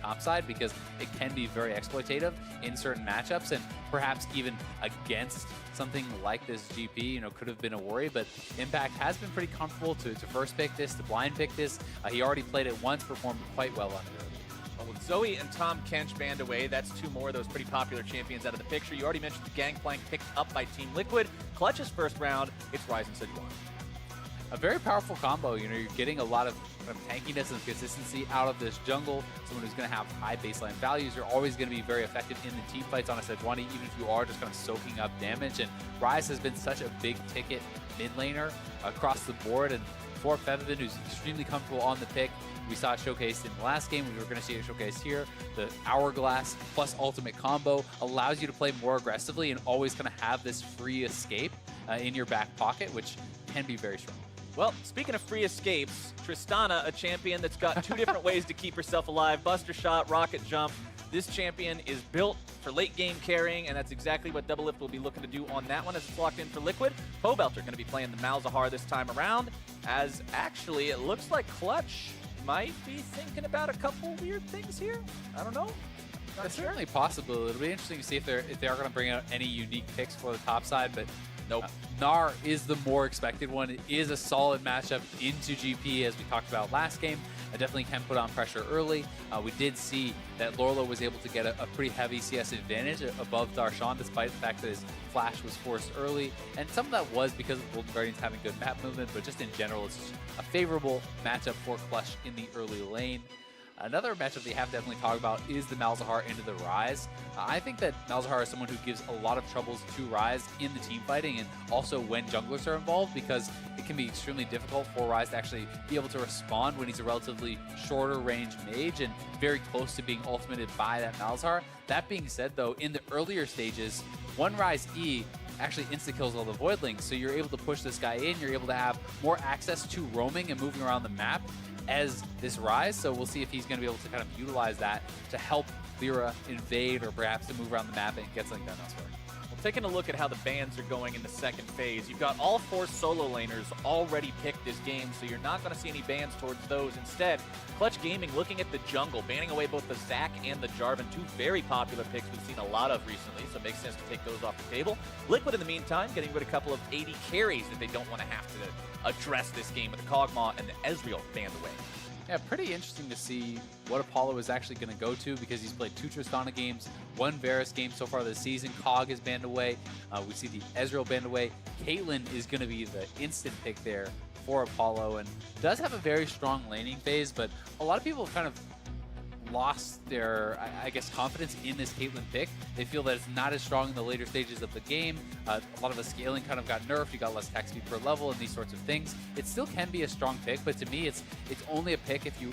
top side because it can be very exploitative in certain matchups, and perhaps even against something like this GP, you know, could have been a worry, but Impact has been pretty comfortable to first pick this, to blind pick this. He already played it once, performed quite well on it early. Well, with Zoe and Tom Kench banned away, that's two more of those pretty popular champions out of the picture. You already mentioned the Gangplank picked up by Team Liquid. Clutch's first round, it's Ryze and Sejuani. A very powerful combo. You know, you're getting a lot of tankiness and consistency out of this jungle. Someone who's going to have high baseline values. You're always going to be very effective in the team fights on a Sejuani, even if you are just kind of soaking up damage. And Ryze has been such a big ticket mid laner across the board. And for Febiven, who's extremely comfortable on the pick, we saw it showcased in the last game. We were going to see it showcased here. The Hourglass plus ultimate combo allows you to play more aggressively and always kind of have this free escape in your back pocket, which can be very strong. Well, speaking of free escapes, Tristana, a champion that's got two different ways to keep herself alive. Buster shot, rocket jump. This champion is built for late game carrying, and that's exactly what DoubleLift will be looking to do on that one as it's locked in for Liquid. Pobelter going to be playing the Malzahar this time around, as actually it looks like Clutch might be thinking about a couple weird things here. I don't know. It's certainly possible. It'll be interesting to see if they are going to bring out any unique picks for the top side, but nope. Gnar is the more expected one. It is a solid matchup into GP, as we talked about last game. I definitely can put on pressure early. We did see that LirA was able to get a pretty heavy CS advantage above Darshan, despite the fact that his flash was forced early. And some of that was because of Golden Guardians having good map movement, but just in general, it's just a favorable matchup for Clutch in the early lane. Another matchup that you have to definitely talk about is the Malzahar into the Ryze. I think that Malzahar is someone who gives a lot of troubles to Ryze in the team fighting and also when junglers are involved, because it can be extremely difficult for Ryze to actually be able to respond when he's a relatively shorter range mage and very close to being ultimated by that Malzahar. That being said though, in the earlier stages, one Ryze E actually insta-kills all the Voidlings, so you're able to push this guy in, you're able to have more access to roaming and moving around the map as this Ryze, so we'll see if he's going to be able to kind of utilize that to help LirA invade or perhaps to move around the map and get something done elsewhere. Well, taking a look at how the bans are going in the second phase, you've got all four solo laners already picked this game, so you're not going to see any bans towards those. Instead, Clutch Gaming looking at the jungle, banning away both the Zac and the Jarvan, two very popular picks we've seen a lot of recently, so it makes sense to take those off the table. Liquid, in the meantime, getting rid of a couple of AD carries that they don't want to have to address this game with the Kog'Maw and the Ezreal banned away. Yeah, pretty interesting to see what Apollo is actually going to go to, because he's played 2 Tristana games, 1 Varus game so far this season. Kog is banned away. We see the Ezreal banned away. Caitlyn is going to be the instant pick there for Apollo and does have a very strong laning phase, but a lot of people kind of lost their, I guess, confidence in this Caitlyn pick. They feel that it's not as strong in the later stages of the game. A lot of the scaling kind of got nerfed. You got less attack speed per level and these sorts of things. It still can be a strong pick, but to me, it's only a pick if you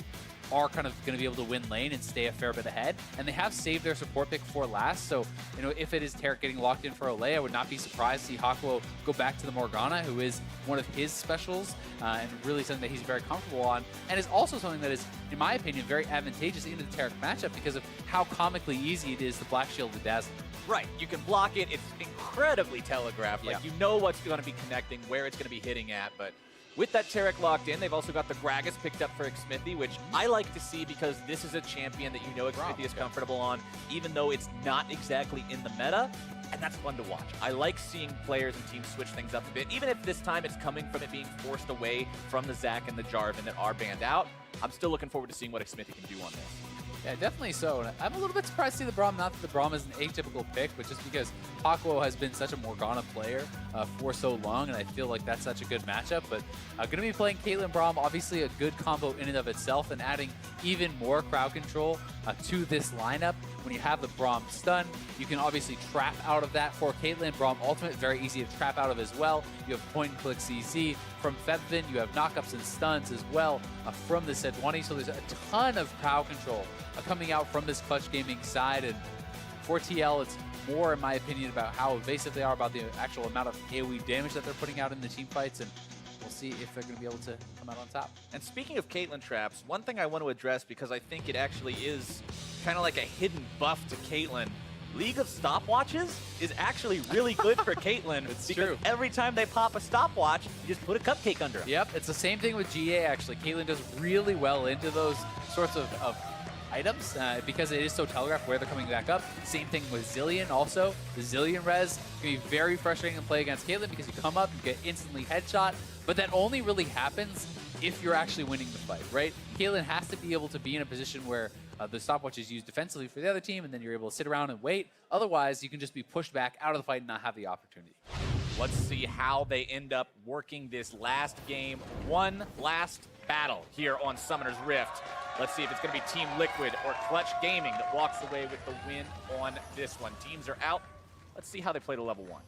are kind of going to be able to win lane and stay a fair bit ahead. And they have saved their support pick for last. So, you know, if it is Taric getting locked in for Olleh, I would not be surprised to see Hakuho go back to the Morgana, who is one of his specials and really something that he's very comfortable on. And is also something that is, in my opinion, very advantageous into the Taric matchup because of how comically easy it is to Black Shield the Dazzle. Right, you can block it. It's incredibly telegraphed. Like, you know what's going to be connecting, where it's going to be hitting at, but with that Taric locked in, they've also got the Gragas picked up for Xmithie, which I like to see because this is a champion that you know Xmithie is comfortable on, even though it's not exactly in the meta, and that's fun to watch. I like seeing players and teams switch things up a bit, even if this time it's coming from it being forced away from the Zac and the Jarvan that are banned out. I'm still looking forward to seeing what Xmithie can do on this. Yeah, definitely so. And I'm a little bit surprised to see the Braum. Not that the Braum is an atypical pick, but just because Hakuho has been such a Morgana player for so long, and I feel like that's such a good matchup. But going to be playing Caitlyn Braum, obviously a good combo in and of itself, and adding even more crowd control to this lineup. When you have the Braum stun, you can obviously trap out of that for Caitlyn. Braum ultimate, very easy to trap out of as well. You have point and click CC from Febiven. You have knockups and stuns as well from the Sejuani. So there's a ton of crowd control coming out from this Clutch Gaming side. And for TL, it's more, in my opinion, about how evasive they are, about the actual amount of AoE damage that they're putting out in the team fights. And we'll see if they're going to be able to come out on top. And speaking of Caitlyn traps, one thing I want to address, because I think it actually is kind of like a hidden buff to Caitlyn. League of Stopwatches is actually really good for Caitlyn. It's because true. Every time they pop a stopwatch, you just put a cupcake under them. Yep, it's the same thing with GA, actually. Caitlyn does really well into those sorts of items because it is so telegraphed where they're coming back up. Same thing with Zilean also. The Zilean res can be very frustrating to play against Caitlyn because you come up, you get instantly headshot, but that only really happens if you're actually winning the fight, right? Caitlyn has to be able to be in a position where the stopwatch is used defensively for the other team, and then you're able to sit around and wait. Otherwise, you can just be pushed back out of the fight and not have the opportunity. Let's see how they end up working this last game. One last battle here on Summoner's Rift. Let's see if it's going to be Team Liquid or Clutch Gaming that walks away with the win on this one. Teams are out. Let's see how they play to level 1.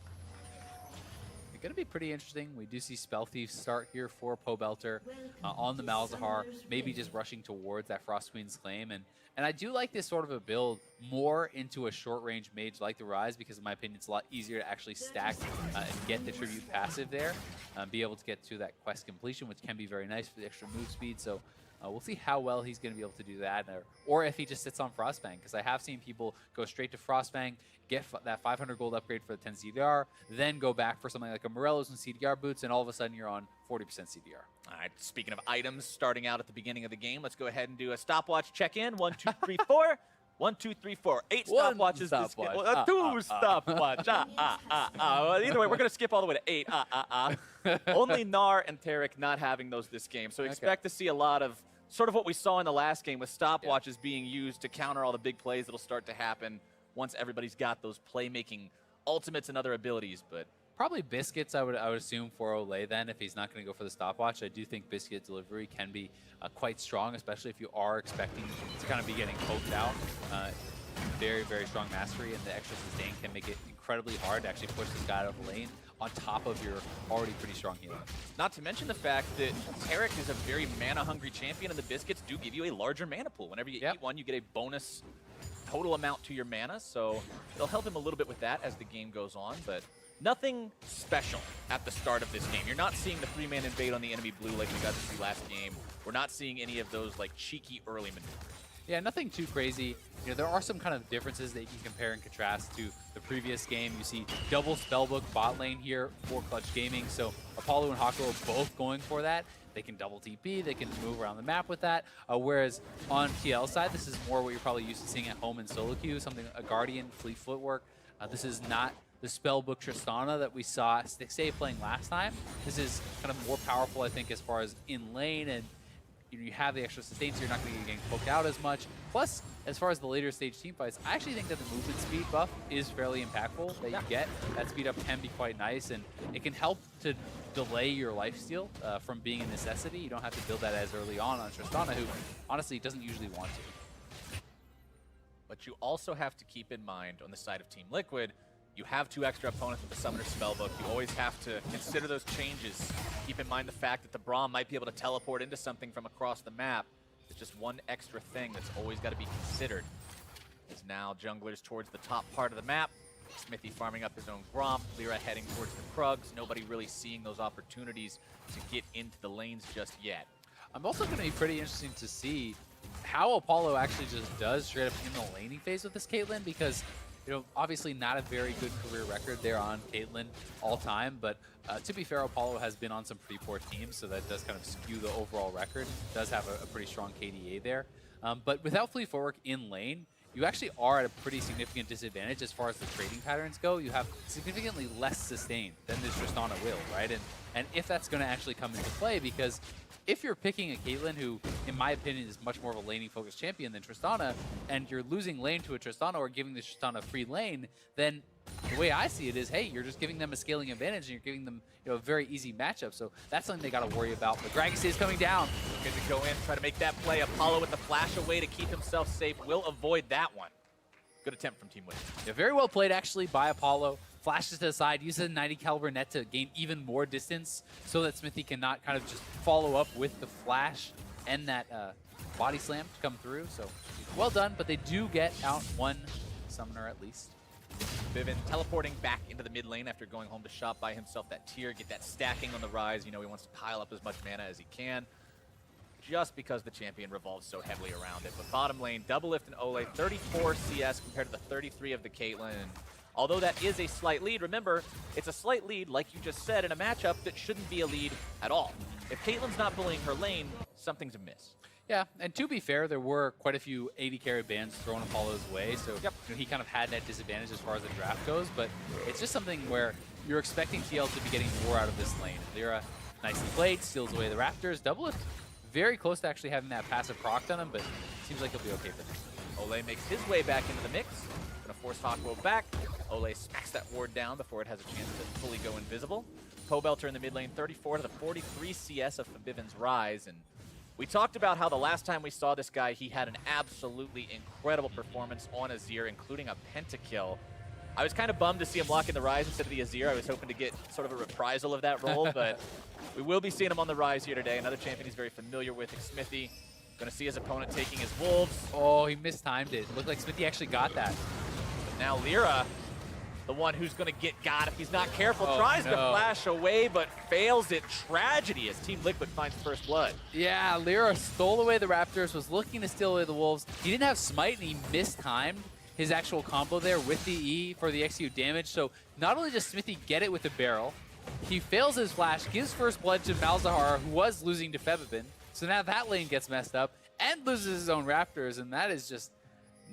It's going to be pretty interesting. We do see Spell Thief start here for Pobelter on the Malzahar, maybe just rushing towards that Frost Queen's Claim. And I do like this sort of a build more into a short-range mage like the Ryze because, in my opinion, it's a lot easier to actually stack and get the Tribute passive there, be able to get to that quest completion, which can be very nice for the extra move speed. So we'll see how well he's going to be able to do that, or if he just sits on Frostfang, because I have seen people go straight to Frostfang, get that 500 gold upgrade for the 10 CDR, then go back for something like a Morello's and CDR boots, and all of a sudden you're on 40% CDR. All right, speaking of items starting out at the beginning of the game, let's go ahead and do a stopwatch check-in. 1, 2, 3, 4. 1, 2, 3, 4. 8 stopwatches. Stopwatch. 2 stopwatch. Well, either way, we're going to skip all the way to 8. Only Gnar and Taric not having those this game. So expect to see a lot of sort of what we saw in the last game with stopwatches being used to counter all the big plays that'll start to happen once everybody's got those playmaking ultimates and other abilities. But probably Biscuits, I would assume, for Olleh then, if he's not going to go for the stopwatch. I do think Biscuit delivery can be quite strong, especially if you are expecting to kind of be getting poked out. Very, very strong mastery, and the extra sustain can make it incredibly hard to actually push this guy out of the lane on top of your already pretty strong healing. Not to mention the fact that Taric is a very mana-hungry champion, and the Biscuits do give you a larger mana pool. Whenever you eat one, you get a bonus total amount to your mana, so it'll help him a little bit with that as the game goes on, but nothing special at the start of this game. You're not seeing the 3-man invade on the enemy blue like we got to see last game. We're not seeing any of those like cheeky early maneuvers. Yeah, nothing too crazy. You know, there are some kind of differences that you can compare and contrast to the previous game. You see double Spellbook bot lane here for Clutch Gaming, so Apollo and Hakuho both going for that. They can double TP, they can move around the map with that. Whereas on TL side, this is more what you're probably used to seeing at home in solo queue, something a Guardian, Fleet Footwork. This is not the Spellbook Tristana that we saw Stixay playing last time. This is kind of more powerful, I think, as far as in lane, and you have the extra sustain, so you're not going to be getting poked out as much. Plus, as far as the later stage team fights, I actually think that the movement speed buff is fairly impactful that you get. That speed up can be quite nice, and it can help to delay your lifesteal from being a necessity. You don't have to build that as early on Tristana, who honestly doesn't usually want to. But you also have to keep in mind, on the side of Team Liquid, you have 2 extra opponents with the Summoner Spellbook. You always have to consider those changes. Keep in mind the fact that the Braum might be able to teleport into something from across the map. It's just one extra thing that's always got to be considered. As now junglers towards the top part of the map. Xmithie farming up his own Gromp. LirA heading towards the Krugs. Nobody really seeing those opportunities to get into the lanes just yet. I'm also going to be pretty interesting to see how Apollo actually just does straight up in the laning phase with this Caitlyn, because you know, obviously not a very good career record there on Caitlyn all time, but to be fair, Apollo has been on some pretty poor teams, so that does kind of skew the overall record. Does have a pretty strong KDA there. But without Fleet Footwork in lane, you actually are at a pretty significant disadvantage as far as the trading patterns go. You have significantly less sustain than this Tristana will, right? And if that's going to actually come into play, because if you're picking a Caitlyn who, in my opinion, is much more of a laning-focused champion than Tristana, and you're losing lane to a Tristana or giving the Tristana free lane, then the way I see it is, hey, you're just giving them a scaling advantage, and you're giving them, you know, a very easy matchup. So that's something they got to worry about. But Gragas is coming down. Good to go in, try to make that play. Apollo with the flash away to keep himself safe. Will avoid that one. Good attempt from Team Win. Yeah, very well played, actually, by Apollo. Flashes to the side, uses a 90 caliber net to gain even more distance so that Xmithie cannot kind of just follow up with the flash and that body slam to come through. So well done, but they do get out one summoner at least. Febiven teleporting back into the mid lane after going home to shop by himself that tier, get that stacking on the Ryze. You know, he wants to pile up as much mana as he can, just because the champion revolves so heavily around it. But bottom lane, DoubleLift and Olleh, 34 CS compared to the 33 of the Caitlyn. Although that is a slight lead, remember, it's a slight lead, like you just said, in a matchup that shouldn't be a lead at all. If Caitlyn's not bullying her lane, something's amiss. Yeah, and to be fair, there were quite a few AD carry bans thrown Apollo's way, so he kind of had that disadvantage as far as the draft goes, but it's just something where you're expecting TL to be getting more out of this lane. LirA nicely played, steals away the Raptors. DoubleLift very close to actually having that passive proc on him, but seems like he'll be okay for this. Olleh makes his way back into the mix. Gonna force Hakuho back. Olleh smacks that ward down before it has a chance to fully go invisible. Pobelter in the mid lane, 34 to the 43 CS of Febiven's Ryze. And we talked about how the last time we saw this guy, he had an absolutely incredible performance on Azir, including a pentakill. I was kind of bummed to see him lock in the Ryze instead of the Azir. I was hoping to get sort of a reprisal of that role, but we will be seeing him on the Ryze here today. Another champion he's very familiar with, Xmithie. Going to see his opponent taking his Wolves. Oh, he mistimed it. Looked like Xmithie actually got that. But now LirA, the one who's going to get got if he's not careful, tries to flash away, but fails it. Tragedy as Team Liquid finds first blood. Yeah, LirA stole away the Raptors, was looking to steal away the Wolves. He didn't have Smite, and he mistimed his actual combo there with the E for the XU damage. So not only does Xmithie get it with the barrel, he fails his flash, gives first blood to Malzahar, who was losing to Febiven. So now that lane gets messed up and loses his own Raptors, and that is just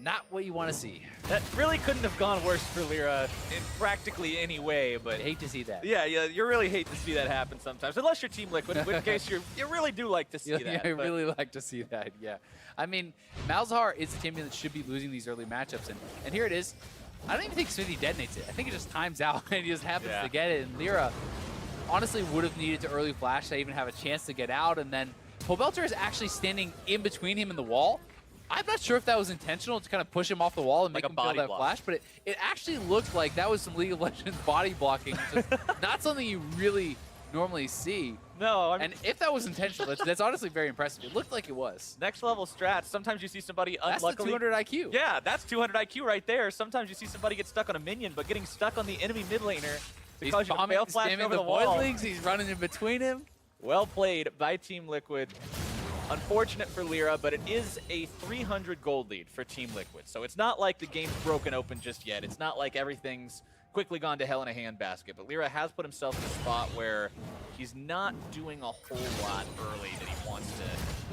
not what you want to see. That really couldn't have gone worse for LirA in practically any way, but I hate to see that. Yeah, you really hate to see that happen sometimes, unless you're Team Liquid, in which case you really do like to see that. Yeah, I really like to see that, yeah. I mean, Malzahar is the champion that should be losing these early matchups, and here it is. I don't even think Xmithie detonates it. I think it just times out and he just happens to get it, and LirA honestly would have needed to early flash to even have a chance to get out, and then Pobelter is actually standing in between him and the wall. I'm not sure if that was intentional to kind of push him off the wall and make him feel that flash, but it actually looked like that was some League of Legends body blocking, which is not something you really normally see. No, and if that was intentional, that's honestly very impressive. It looked like it was. Next level strats, sometimes you see somebody unluckily... That's the 200 IQ. Yeah, that's 200 IQ right there. Sometimes you see somebody get stuck on a minion, but getting stuck on the enemy mid laner because you fail flash over the wall. Leagues, he's running in between him. Well played by Team Liquid. Unfortunate for LirA, but it is a 300 gold lead for Team Liquid. So it's not like the game's broken open just yet. It's not like everything's quickly gone to hell in a handbasket. But LirA has put himself in a spot where he's not doing a whole lot early that he wants to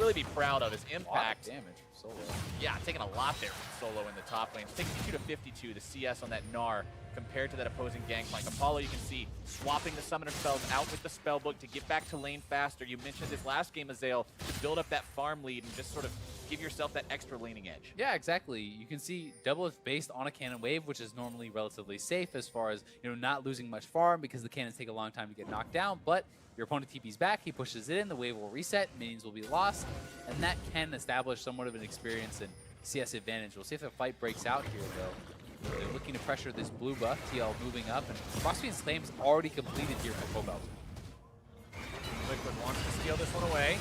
really be proud of. His impact. A lot of damage from Solo. Yeah, taking a lot there from Solo in the top lane. 62 to 52, the CS on that Gnar compared to that opposing Gangplank. Apollo, you can see, swapping the summoner spells out with the spellbook to get back to lane faster. You mentioned this last game, Azael, to build up that farm lead and just sort of give yourself that extra laning edge. Yeah, exactly. You can see DoubleLift based on a cannon wave, which is normally relatively safe as far as, not losing much farm because the cannons take a long time to get knocked down, but your opponent TP's back, he pushes it in, the wave will reset, minions will be lost, and that can establish somewhat of an experience and CS advantage. We'll see if a fight breaks out here, though. They're looking to pressure this blue buff, TL moving up, and Crossfield's Claim's already completed here for Pobelter. Liquid wants to steal this one away.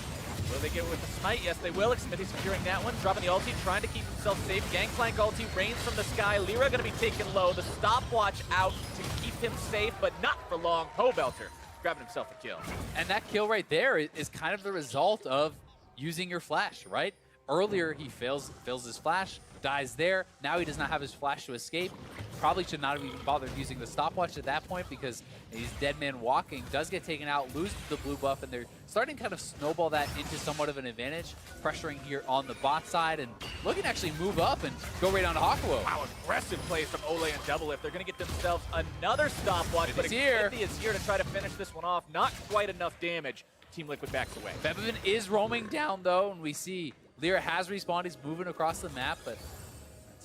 Will they get it with the smite? Yes, they will. Xmithie securing that one, dropping the ulti, trying to keep himself safe. Gangplank ulti rains from the sky. LirA going to be taken low. The stopwatch out to keep him safe, but not for long. Pobelter grabbing himself a kill. And that kill right there is kind of the result of using your flash, right? Earlier, he fails his flash, dies there. Now he does not have his flash to escape. Probably should not have even bothered using the stopwatch at that point because he's dead man walking, does get taken out, loses the blue buff, and they're starting to kind of snowball that into somewhat of an advantage, pressuring here on the bot side, and looking to actually move up and go right on to Hakuho. Wow, aggressive plays from Olleh and DoubleLift. They're going to get themselves another stopwatch, but Xmithie is here to try to finish this one off. Not quite enough damage. Team Liquid backs away. Febiven is roaming down, though, and we see LirA has respawned. He's moving across the map, but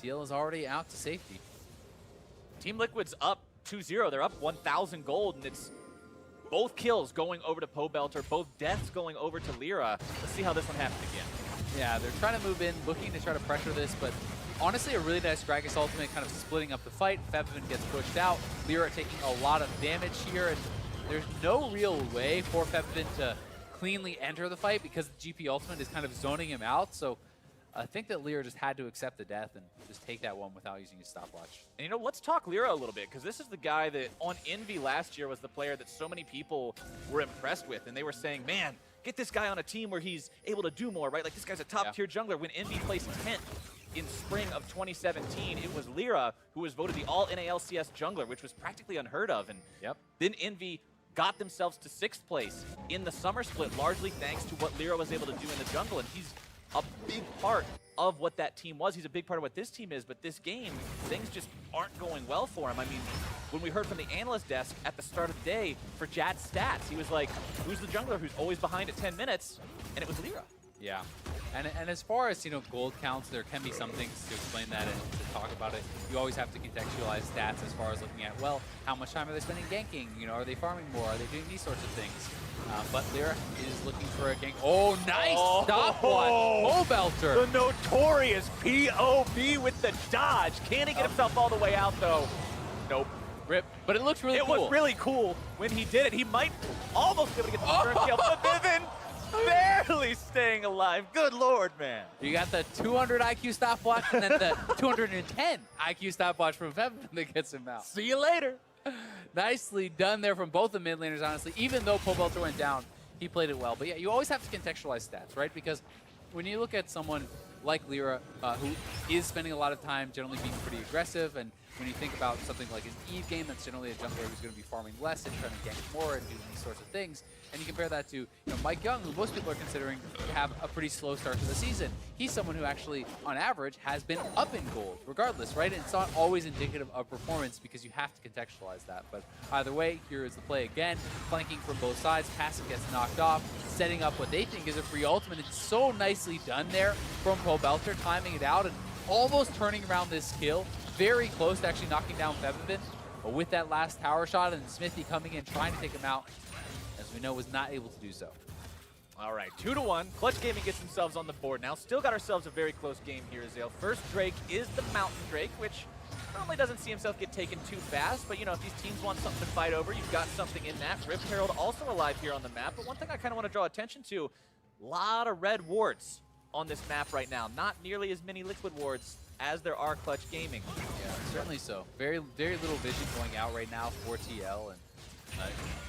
TL is already out to safety. Team Liquid's up 2-0. They're up 1,000 gold, and it's both kills going over to Pobelter, both deaths going over to LirA. Let's see how this one happens again. Yeah, they're trying to move in, looking to try to pressure this, but honestly, a really nice Gragas ultimate kind of splitting up the fight. Febiven gets pushed out. LirA taking a lot of damage here, and there's no real way for Febiven to cleanly enter the fight because the GP ultimate is kind of zoning him out. So I think that LirA just had to accept the death and just take that one without using his stopwatch. And let's talk LirA a little bit, because this is the guy that on Envy last year was the player that so many people were impressed with, and they were saying, man, get this guy on a team where he's able to do more, right? Like, this guy's a top-tier jungler. When Envy placed 10th in spring of 2017, it was LirA who was voted the all-NA LCS jungler, which was practically unheard of. And then Envy got themselves to 6th place in the summer split, largely thanks to what LirA was able to do in the jungle, and he's a big part of what that team was. He's a big part of what this team is, but this game, things just aren't going well for him. I mean, when we heard from the analyst desk at the start of the day for Jad's stats, he was like, who's the jungler who's always behind at 10 minutes? And it was LirA. Yeah, and as far as, you know, gold counts, there can be some things to explain that and to talk about it. You always have to contextualize stats as far as looking at, well, how much time are they spending ganking? You know, are they farming more? Are they doing these sorts of things? But LirA is looking for a gank. Oh, nice stopwatch! Pobelter! The notorious POB with the dodge. Can he get himself all the way out, though? Nope. Rip. But it looks really cool. It was really cool when he did it. He might almost be able to get the turn kill. Febiven barely staying alive. Good lord, man. You got the 200 IQ stopwatch and then the 210 IQ stopwatch from Febiven that gets him out. See you later. Nicely done there from both the mid laners, honestly. Even though Pobelter went down, he played it well. But yeah, you always have to contextualize stats, right? Because when you look at someone like LirA, who is spending a lot of time generally being pretty aggressive, and when you think about something like his Eve game, that's generally a jungler who's going to be farming less and trying to gank more and do these sorts of things. And you compare that to, you know, Mike Young, who most people are considering to have a pretty slow start to the season. He's someone who actually, on average, has been up in gold, regardless, right? And it's not always indicative of performance because you have to contextualize that. But either way, here is the play again. Flanking from both sides, passive gets knocked off, setting up what they think is a free ultimate. It's so nicely done there from Pobelter, timing it out and almost turning around this kill. Very close to actually knocking down Febiven. But with that last tower shot and Xmithie coming in, trying to take him out, as we know, was not able to do so. All right, 2-1. Clutch Gaming gets themselves on the board now. Still got ourselves a very close game here, Azael. First Drake is the Mountain Drake, which normally doesn't see himself get taken too fast. But, you know, if these teams want something to fight over, you've got something in that. Rift Herald also alive here on the map. But one thing I kind of want to draw attention to, a lot of red wards on this map right now. Not nearly as many liquid wards as there are Clutch Gaming. Yeah, certainly so. Very little vision going out right now for TL, and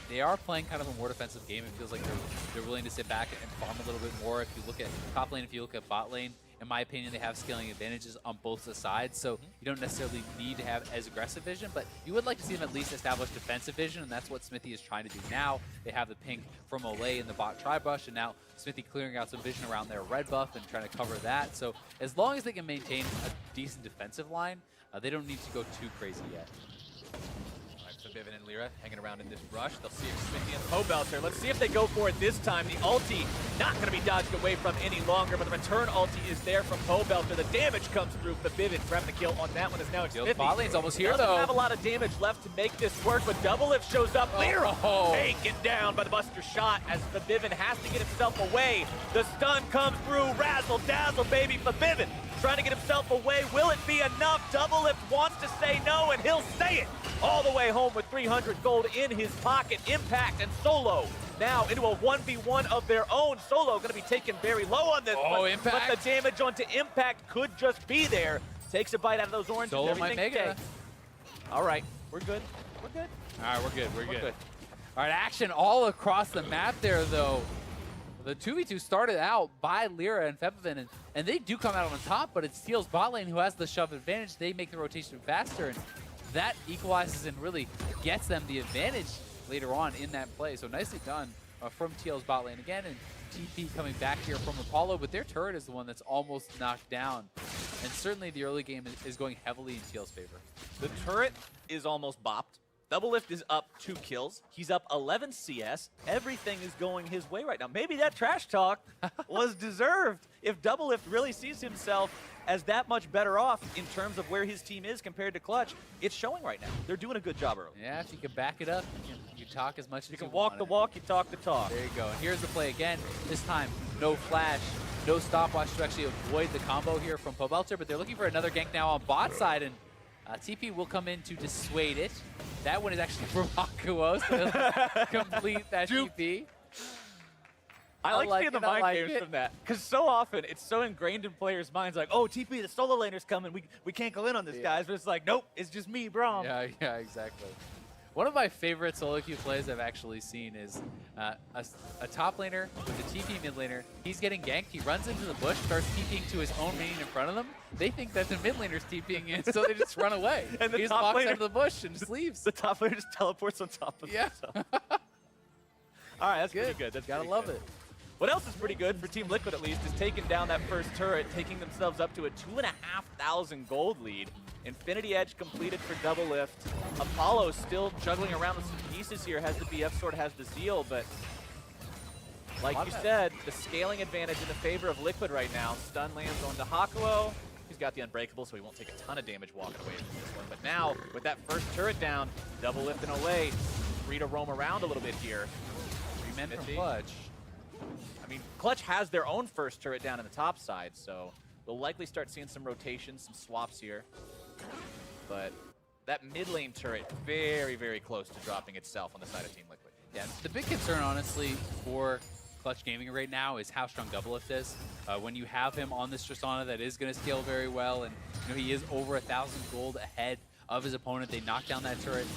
they are playing kind of a more defensive game. It feels like they're willing to sit back and farm a little bit more. If you look at top lane, if you look at bot lane, in my opinion, they have scaling advantages on both the sides, so you don't necessarily need to have as aggressive vision, but you would like to see them at least establish defensive vision, and that's what Xmithie is trying to do now. They have the ping from Olleh in the bot tri-brush, and now Xmithie clearing out some vision around their red buff and trying to cover that. So as long as they can maintain a decent defensive line, they don't need to go too crazy yet. Febiven and LirA hanging around in this rush. They'll see Xmithie and Pobelter. Let's see if they go for it this time. The ulti not going to be dodged away from any longer, but the return ulti is there from Pobelter. The damage comes through. Febiven grabbing the kill on that one is now Xmithie. Bot lane's almost here, doesn't though. Have a lot of damage left to make this work, but DoubleLift shows up. LirA taken down by the Buster shot as Febiven has to get himself away. The stun comes through. Razzle dazzle, baby. Febiven trying to get himself away. Will it be enough? DoubleLift wants to say no, and he'll say it all the way home with 300 gold in his pocket. Impact and Solo now into a 1v1 of their own. Solo going to be taken very low on this one, Impact. but the damage onto Impact could just be there. Takes a bite out of those oranges. Solo might make it. All right, we're good. We're good. All right, we're good. We're good. All right, action all across the map there, though. The 2v2 started out by LirA and Febiven, and they do come out on top, but it's Teal's bot lane who has the shove advantage. They make the rotation faster, and that equalizes and really gets them the advantage later on in that play. So nicely done from Teal's bot lane again, and TP coming back here from Apollo, but their turret is the one that's almost knocked down. And certainly the early game is going heavily in Teal's favor. The turret is almost bopped. DoubleLift is up 2 kills. He's up 11 CS. Everything is going his way right now. Maybe that trash talk was deserved. If DoubleLift really sees himself as that much better off in terms of where his team is compared to Clutch, it's showing right now. They're doing a good job early. Yeah, if you can back it up, you talk as much as you can walk the walk, you talk the talk. There you go. And here's the play again. This time, no flash, no stopwatch to actually avoid the combo here from Pobelter, but they're looking for another gank now on bot side, and TP will come in to dissuade it. That one is actually from Hakuho, so complete that TP. I like seeing the mind games from that, because so often it's so ingrained in players' minds, like, oh, TP, the solo laner's coming, we can't go in on this, guys. But it's like, nope, it's just me, Braum. Yeah, exactly. One of my favorite solo queue plays I've actually seen is a top laner with a TP mid laner. He's getting ganked. He runs into the bush, starts TPing to his own minion in front of them. They think that the mid laner's TPing in, so they just run away. And the he just top walks laner, out of the bush and just leaves. The top laner just teleports on top of himself. All right, that's good. pretty good. That's gotta pretty love good. it. What else is pretty good for Team Liquid at least is taking down that first turret, taking themselves up to a 2,500 gold lead. Infinity Edge completed for DoubleLift. Apollo still juggling around with some pieces here, has the BF sword, has the Zeal, but like you said, the scaling advantage in the favor of Liquid right now. Stun lands onto Hakuho. He's got the Unbreakable, so he won't take a ton of damage walking away from this one. But now, with that first turret down, DoubleLift and Olleh free to roam around a little bit here. 3 men from Clutch. I mean, Clutch has their own first turret down in the top side, so we'll likely start seeing some rotations, some swaps here. But that mid lane turret, very, very close to dropping itself on the side of Team Liquid. Yeah, the big concern, honestly, for Clutch Gaming right now is how strong DoubleLift is. When you have him on this Tristana that is going to scale very well, and he is over 1,000 gold ahead of his opponent, they knock down that turret.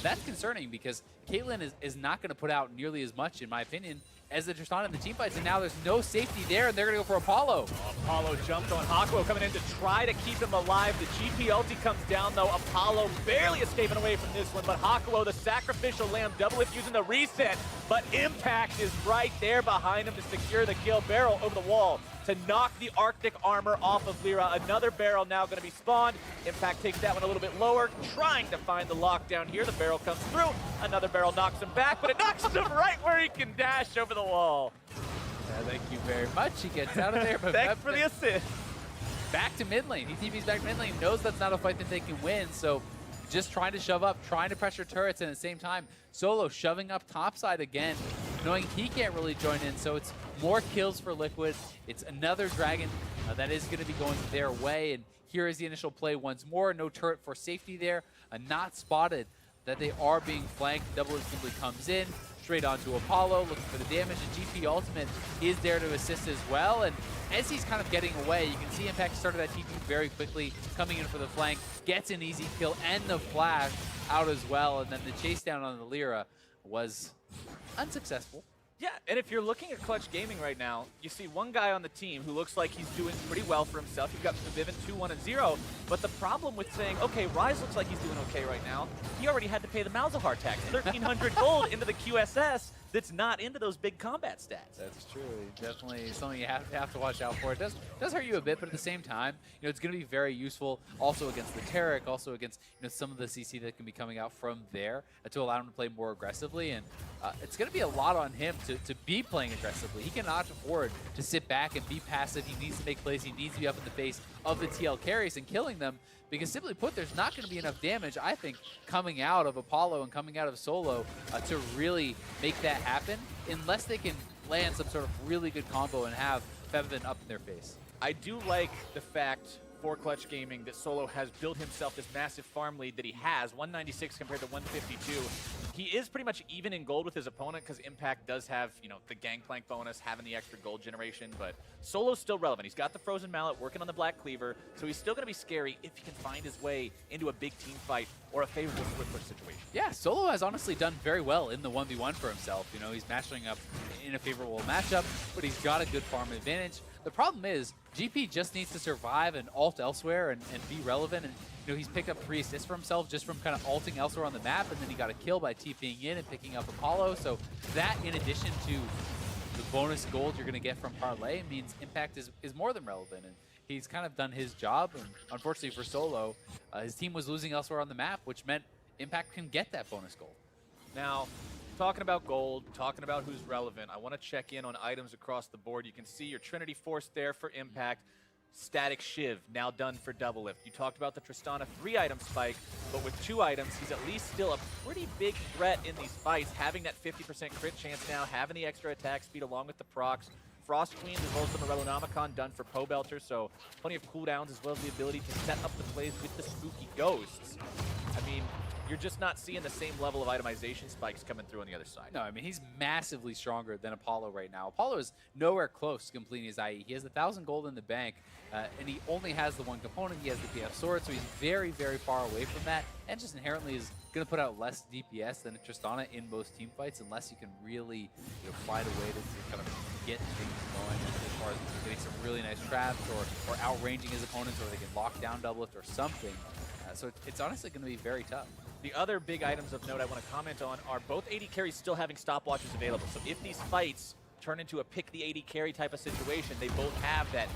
That's concerning because Caitlyn is not going to put out nearly as much, in my opinion, as the Tristana in the team fights, and now there's no safety there, and they're going to go for Apollo. Apollo jumped on Hakuho coming in to try to keep him alive. The GP ulti comes down, though. Apollo barely escaping away from this one, but Hakuho, the sacrificial lamb, DoubleLift using the reset, but Impact is right there behind him to secure the kill. Barrel over the wall to knock the Arctic armor off of LirA. Another barrel now going to be spawned. Impact takes that one a little bit lower, trying to find the lockdown here. The barrel comes through. Another barrel knocks him back, but it knocks him right where he can dash over the wall. Yeah, thank you very much. He gets out of there. But thanks for the assist. Back to mid lane. He TV's back to mid lane, knows that's not a fight that they can win, so just trying to shove up, trying to pressure turrets, and at the same time, Solo shoving up topside again, knowing he can't really join in, so it's more kills for Liquid. It's another dragon that is going to be going their way, and here is the initial play once more. No turret for safety there, not spotted that they are being flanked. DoubleLift simply comes in, straight onto Apollo, looking for the damage. The GP ultimate is there to assist as well, and as he's kind of getting away, you can see Impact started that TP very quickly, coming in for the flank, gets an easy kill, and the flash out as well, and then the chase down on the LirA was unsuccessful. Yeah, and if you're looking at Clutch Gaming right now, you see one guy on the team who looks like he's doing pretty well for himself. You've got Febiven 2-1-0, but the problem with saying, okay, Ryze looks like he's doing okay right now, he already had to pay the Malzahar tax, 1,300 gold into the QSS that's not into those big combat stats. That's true. Definitely something you have to watch out for. It does hurt you a bit, but at the same time, it's going to be very useful also against the Taric, also against some of the CC that can be coming out from there to allow him to play more aggressively. And it's going to be a lot on him to be playing aggressively. He cannot afford to sit back and be passive. He needs to make plays. He needs to be up in the face of the TL carries and killing them, because simply put, there's not going to be enough damage, I think, coming out of Apollo and coming out of Solo to really make that happen, unless they can land some sort of really good combo and have Febiven up in their face. I do like the fact for Clutch Gaming that Solo has built himself this massive farm lead that he has, 196 compared to 152. He is pretty much even in gold with his opponent because Impact does have, the Gangplank bonus, having the extra gold generation, but Solo's still relevant. He's got the Frozen Mallet working on the Black Cleaver, so he's still going to be scary if he can find his way into a big team fight or a favorable split push situation. Yeah, Solo has honestly done very well in the 1v1 for himself. He's matching up in a favorable matchup, but he's got a good farm advantage. The problem is, GP just needs to survive and ult elsewhere and be relevant. And he's picked up 3 assists for himself just from kind of ulting elsewhere on the map, and then he got a kill by TPing in and picking up Apollo. So that, in addition to the bonus gold you're going to get from Parlay, means Impact is more than relevant. And he's kind of done his job. And unfortunately for Solo, his team was losing elsewhere on the map, which meant Impact can get that bonus gold. Now, talking about gold, talking about who's relevant, I want to check in on items across the board. You can see your Trinity Force there for Impact. Static Shiv, now done for DoubleLift. You talked about the Tristana 3-item spike, but with 2 items, he's at least still a pretty big threat in these fights, having that 50% crit chance now, having the extra attack speed along with the procs. Frost Queens as well as the Morellonomicon done for Pobelter, so plenty of cooldowns as well as the ability to set up the plays with the spooky ghosts. I mean, you're just not seeing the same level of itemization spikes coming through on the other side. No, I mean, he's massively stronger than Apollo right now. Apollo is nowhere close to completing his IE. He has 1,000 gold in the bank, and he only has the one component. He has the PF sword, so he's very, very far away from that, and just inherently is going to put out less DPS than Tristana in most team fights, unless you can really find a way to kind of get things going as far as getting some really nice traps or outranging his opponents, or they can lock down DoubleLift or something. So it's honestly going to be very tough. The other big items of note I want to comment on are both AD carries still having stopwatches available. So if these fights turn into a pick the AD carry type of situation. They both have that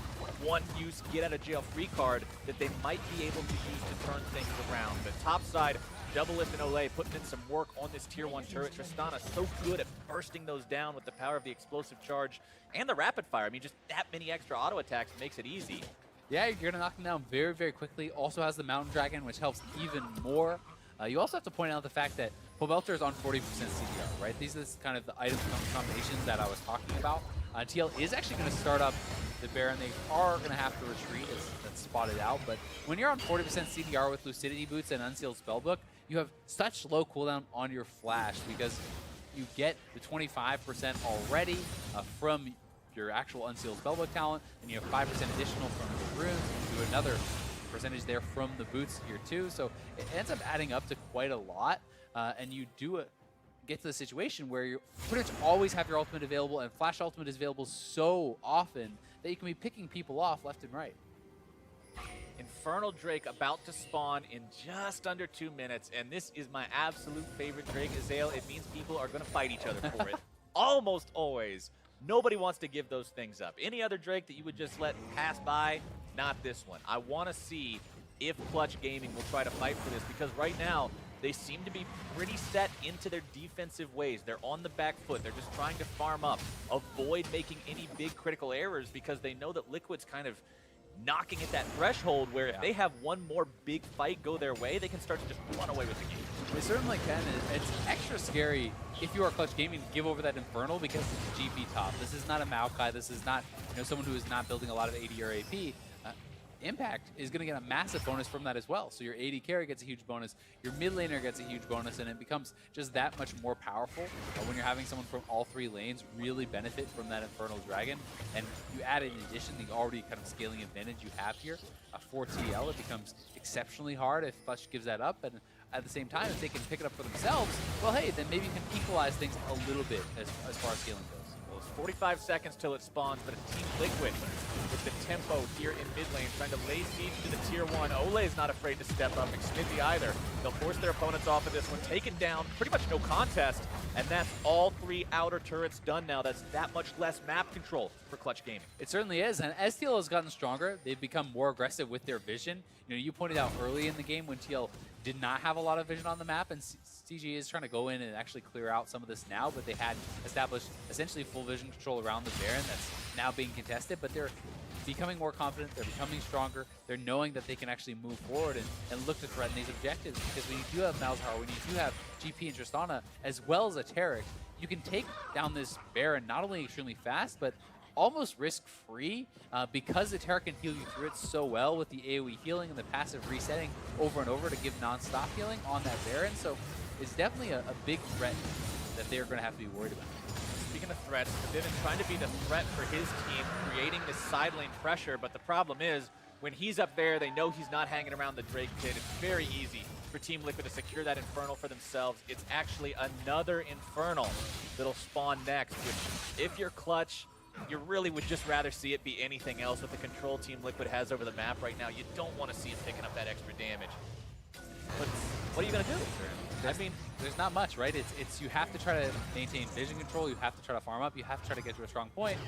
one-use get-out-of-jail-free card that they might be able to use to turn things around. The top side, DoubleLift and Olleh putting in some work on this tier 1 turret. Tristana so good at bursting those down with the power of the explosive charge and the rapid fire. I mean, just that many extra auto attacks makes it easy. Yeah, you're going to knock them down very, very quickly. Also has the Mountain Dragon, which helps even more. You also have to point out the fact that Pobelter is on 40% CDR, right? These are kind of the item combinations that I was talking about. TL is actually going to start up the Baron. They are going to have to retreat, as that's spotted out. But when you're on 40% CDR with Lucidity Boots and Unsealed Spellbook, you have such low cooldown on your flash because you get the 25% already from your actual Unsealed Spellbook talent, and you have 5% additional from the runes. You do another percentage there from the boots here too. So it ends up adding up to quite a lot. And you do get to the situation where you pretty much always have your ultimate available, and Flash Ultimate is available so often that you can be picking people off left and right. Infernal Drake about to spawn in just under 2 minutes, and this is my absolute favorite Drake, Azael. It means people are going to fight each other for it. Almost always. Nobody wants to give those things up. Any other Drake that you would just let pass by, not this one. I want to see if Clutch Gaming will try to fight for this, because right now, they seem to be pretty set into their defensive ways. They're on the back foot. They're just trying to farm up, avoid making any big critical errors, because they know that Liquid's kind of knocking at that threshold where if they have one more big fight go their way, they can start to just run away with the game. They certainly can. It's extra scary if you are Clutch Gaming to give over that Infernal, because it's a GP top. This is not a Maokai. This is not someone who is not building a lot of AD or AP. Impact is going to get a massive bonus from that as well. So your AD carry gets a huge bonus, your mid laner gets a huge bonus, and it becomes just that much more powerful when you're having someone from all 3 lanes really benefit from that Infernal Dragon. And you add in addition the already kind of scaling advantage you have here for TL. It becomes exceptionally hard if Clutch gives that up, and at the same time, if they can pick it up for themselves, well, hey, then maybe you can equalize things a little bit as far as scaling goes. Well, it's 45 seconds till it spawns, but it's Team Liquid with the tempo here in mid lane, trying to lay siege to the tier 1. Olleh is not afraid to step up, Xmithie either. They'll force their opponents off of this one, taken down, pretty much no contest, and that's all 3 outer turrets done now. That's that much less map control for Clutch Gaming. It certainly is, and as TL has gotten stronger, they've become more aggressive with their vision. You pointed out early in the game when TL did not have a lot of vision on the map, and CG is trying to go in and actually clear out some of this now, but they had established essentially full vision control around the Baron that's now being contested, but they're becoming more confident, they're becoming stronger, they're knowing that they can actually move forward and look to threaten these objectives, because when you do have Malzahar, when you do have GP and Tristana, as well as a Taric, you can take down this Baron not only extremely fast, but almost risk-free, because the Taric can heal you through it so well with the AoE healing and the passive resetting over and over to give non-stop healing on that Baron. So it's definitely a big threat that they're going to have to be worried about. Speaking of threats, Febiven trying to be the threat for his team, creating this side lane pressure, but the problem is, when he's up there, they know he's not hanging around the Drake pit. It's very easy for Team Liquid to secure that Infernal for themselves. It's actually another Infernal that'll spawn next, which, if you're Clutch, you really would just rather see it be anything else with the control Team Liquid has over the map right now. You don't want to see it picking up that extra damage. But what are you going to do? There's not much, right? It's you have to try to maintain vision control. You have to try to farm up. You have to try to get to a strong point,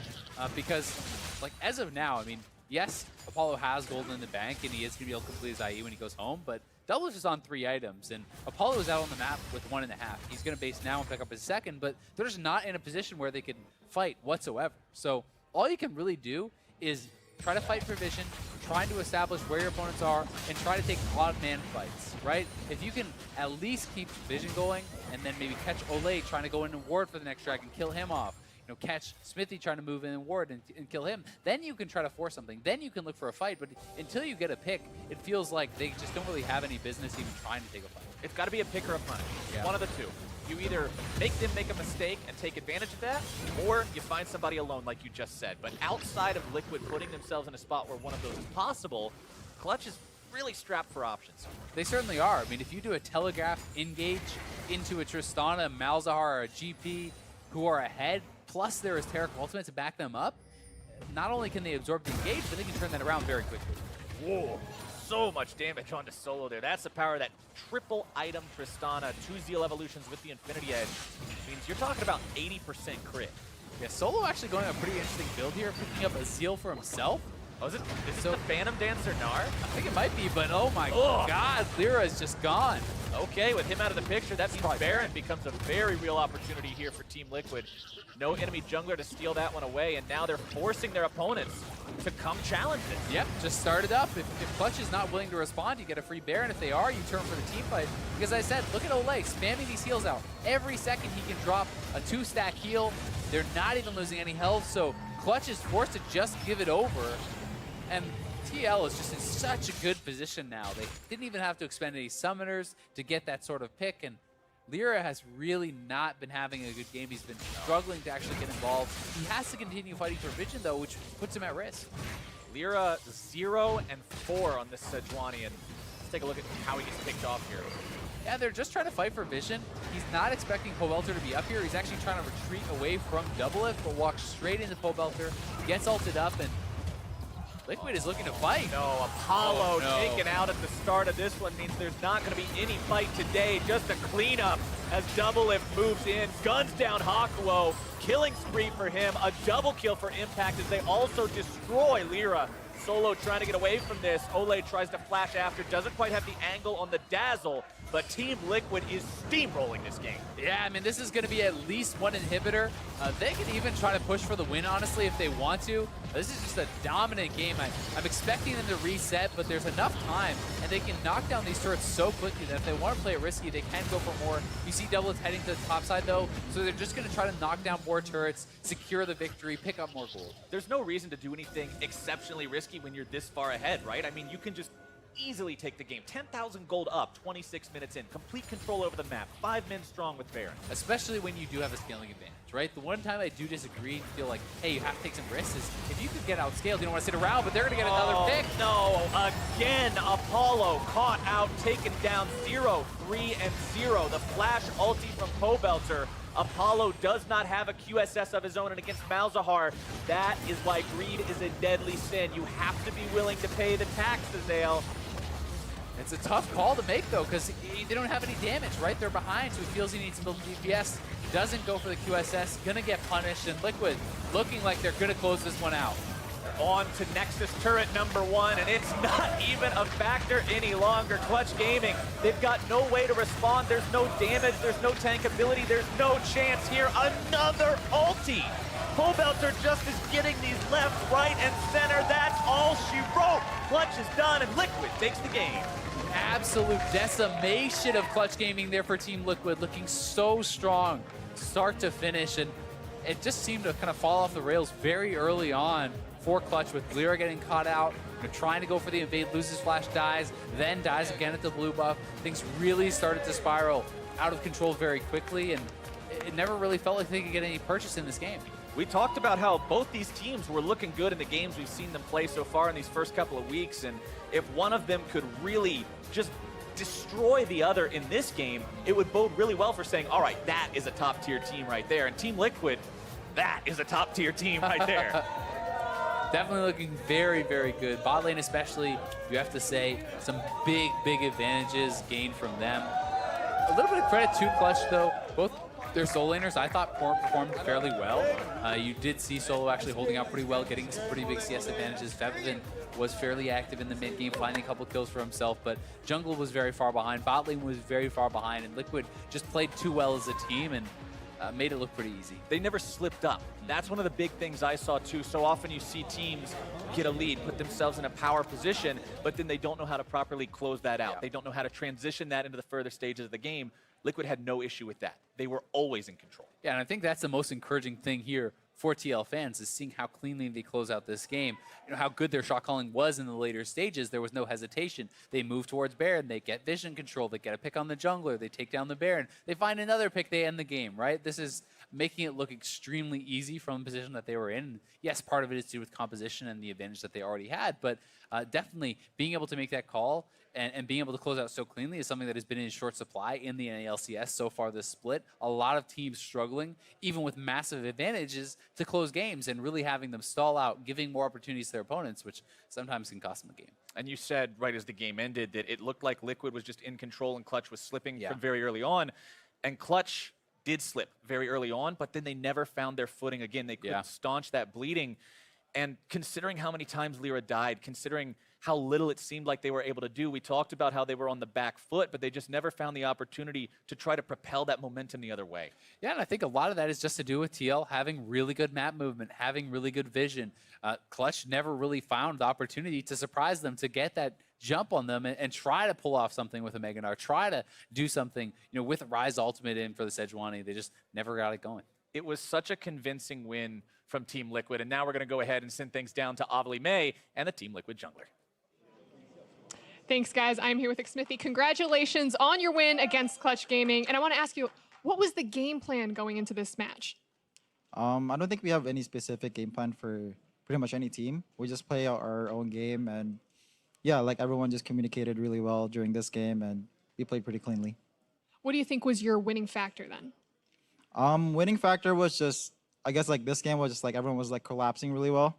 because, like, as of now, I mean, yes, Apollo has gold in the bank, and he is going to be able to complete his IE when he goes home, but DoubleLift is on 3 items, and Apollo is out on the map with 1.5. He's going to base now and pick up his second, but they're just not in a position where they can fight whatsoever. So all you can really do is try to fight for vision, trying to establish where your opponents are, and try to take odd man fights, right? If you can at least keep vision going, and then maybe catch Olleh trying to go in and ward for the next dragon, kill him off, catch Xmithie trying to move in and ward and kill him, then you can try to force something. Then you can look for a fight, but until you get a pick, it feels like they just don't really have any business even trying to take a fight. It's got to be a pick or a punish. Yeah. One of the two. You either make them make a mistake and take advantage of that, or you find somebody alone like you just said. But outside of Liquid putting themselves in a spot where one of those is possible, Clutch is really strapped for options. They certainly are. I mean, if you do a telegraph engage into a Tristana, Malzahar, or a GP who are ahead, plus there is Taric ultimate to back them up, not only can they absorb the engage, but they can turn that around very quickly. Whoa. So much damage onto solo there. That's the power of that triple item Tristana, 2 Zeal evolutions with the Infinity Edge. Means you're talking about 80% crit. Yeah, Solo actually going a pretty interesting build here, picking up Azael for himself. Oh, is it the Phantom Dancer Gnar? I think it might be, but oh my god, LirA is just gone. Okay, with him out of the picture, that means Baron becomes a very real opportunity here for Team Liquid. No enemy jungler to steal that one away, and now they're forcing their opponents to come challenge it. Yep, just start it up. If Clutch is not willing to respond, you get a free Baron. If they are, you turn for the team fight. Because I said, look at Olleh spamming these heals out. Every second he can drop a 2-stack heal. They're not even losing any health, so Clutch is forced to just give it over. And TL is just in such a good position now. They didn't even have to expend any summoners to get that sort of pick, and LirA has really not been having a good game. He's been struggling to actually get involved. He has to continue fighting for Vision, though, which puts him at risk. LirA 0 and 4 on this Sejuani, and let's take a look at how he gets picked off here. Yeah, they're just trying to fight for Vision. He's not expecting Pobelter to be up here. He's actually trying to retreat away from DoubleLift, but walks straight into Pobelter, gets ulted up, and Liquid is looking to fight. No, Apollo taken out at the start of this one means there's not going to be any fight today. Just a cleanup as DoubleLift moves in, guns down Hakuho, killing spree for him, a double kill for Impact as they also destroy LirA. Solo trying to get away from this. Olleh tries to flash after, doesn't quite have the angle on the dazzle, but Team Liquid is steamrolling this game. Yeah, I mean, this is going to be at least one inhibitor. They can even try to push for the win, honestly, if they want to. This is just a dominant game. I'm expecting them to reset, but there's enough time, and they can knock down these turrets so quickly that if they want to play it risky, they can go for more. You see DoubleLift heading to the top side, though, so they're just going to try to knock down more turrets, secure the victory, pick up more gold. There's no reason to do anything exceptionally risky when you're this far ahead, right? I mean, you can just easily take the game. 10,000 gold up, 26 minutes in. Complete control over the map. 5 men strong with Baron. Especially when you do have a scaling advantage, right? The one time I do disagree and feel like, hey, you have to take some risks is if you could get outscaled, you don't want to sit around, but they're going to get another pick. No, again, Apollo caught out, taken down 0, 3, and 0. The flash ulti from Pobelter. Apollo does not have a QSS of his own, and against Malzahar, that is why greed is a deadly sin. You have to be willing to pay the tax, Azael. It's a tough call to make, though, because they don't have any damage, right? They're behind, so he feels he needs to build DPS. Doesn't go for the QSS, gonna get punished, and Liquid looking like they're gonna close this one out. On to Nexus turret number 1, and it's not even a factor any longer. Clutch Gaming, they've got no way to respond. There's no damage, there's no tank ability, there's no chance here. Another ulti. Pobelter just is getting these left, right, and center. That's all she wrote. Clutch is done, and Liquid takes the game. Absolute decimation of Clutch Gaming there for Team Liquid, looking so strong start to finish, and it just seemed to kind of fall off the rails very early on for Clutch, with LirA getting caught out, trying to go for the invade, loses flash, dies, then dies again at the blue buff. Things really started to spiral out of control very quickly, and it never really felt like they could get any purchase in this game. We talked about how both these teams were looking good in the games we've seen them play so far in these first couple of weeks, and if one of them could really just destroy the other in this game, it would bode really well for saying, all right, that is a top-tier team right there. And Team Liquid, that is a top-tier team right there. Definitely looking very, very good. Bot lane especially, you have to say, some big, big advantages gained from them. A little bit of credit to Clutch, though. Both their solo laners, I thought, performed fairly well. You did see Solo actually holding out pretty well, getting some pretty big CS advantages. Febiven was fairly active in the mid game, finding a couple kills for himself, but jungle was very far behind. Bot lane was very far behind, and Liquid just played too well as a team and made it look pretty easy. They never slipped up. That's one of the big things I saw too. So often you see teams get a lead, put themselves in a power position, but then they don't know how to properly close that out. Yeah. They don't know how to transition that into the further stages of the game. Liquid had no issue with that. They were always in control. Yeah, and I think that's the most encouraging thing here for TL fans, is seeing how cleanly they close out this game. You know, how good their shot calling was in the later stages. There was no hesitation. They move towards Baron, they get vision control, they get a pick on the jungler, they take down the Baron, they find another pick, they end the game, right? This is making it look extremely easy from the position that they were in. Yes, part of it is to do with composition and the advantage that they already had, but definitely being able to make that call and being able to close out so cleanly is something that has been in short supply in the LCS so far this split. A lot of teams struggling, even with massive advantages, to close games and really having them stall out, giving more opportunities to their opponents, which sometimes can cost them a game. And you said right as the game ended that it looked like Liquid was just in control and Clutch was slipping from very early on. And Clutch did slip very early on, but then they never found their footing again. They couldn't staunch that bleeding. And considering how many times LirA died, considering how little it seemed like they were able to do, we talked about how they were on the back foot, but they just never found the opportunity to try to propel that momentum the other way. Yeah, and I think a lot of that is just to do with TL having really good map movement, having really good vision. Clutch never really found the opportunity to surprise them, to get that jump on them and try to pull off something with a Gnar, try to do something, with Ryze ultimate in for the Sejuani. They just never got it going. It was such a convincing win from Team Liquid, and now we're going to go ahead and send things down to Olleh and the Team Liquid jungler. Thanks, guys. I'm here with Xmithie. Congratulations on your win against Clutch Gaming. And I want to ask you, what was the game plan going into this match? I don't think we have any specific game plan for pretty much any team. We just play our own game, and yeah, like everyone just communicated really well during this game, and we played pretty cleanly. What do you think was your winning factor then? Winning factor was just, I guess like this game was just like everyone was like collapsing really well.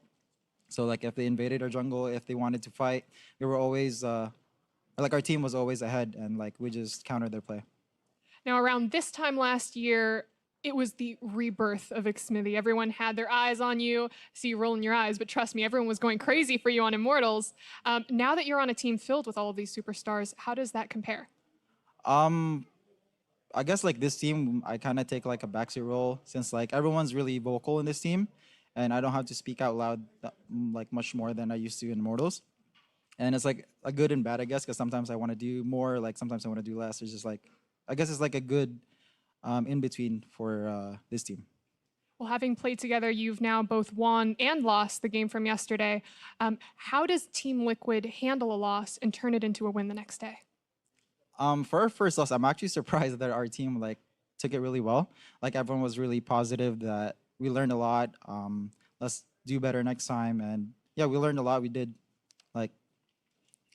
So like if they invaded our jungle, if they wanted to fight, we were always, like our team was always ahead, and like we just countered their play. Now around this time last year, it was the rebirth of Xmithie. Everyone had their eyes on you. See you rolling your eyes, but trust me, everyone was going crazy for you on Immortals. Now that you're on a team filled with all of these superstars, how does that compare? I guess like this team, I kind of take like a backseat role, since like everyone's really vocal in this team, and I don't have to speak out loud like much more than I used to in Immortals. And it's like a good and bad, I guess, because sometimes I want to do more, like sometimes I want to do less. It's just like, I guess it's like a good in between for this team. Well, having played together, you've now both won and lost the game from yesterday. How does Team Liquid handle a loss and turn it into a win the next day? For our first loss, I'm actually surprised that our team like took it really well. Like everyone was really positive that we learned a lot. Let's do better next time. And yeah, we learned a lot. We did like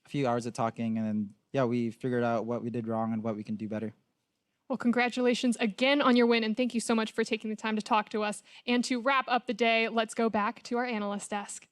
a few hours of talking, and then yeah, we figured out what we did wrong and what we can do better. Well, congratulations again on your win, and thank you so much for taking the time to talk to us. And to wrap up the day, let's go back to our analyst desk.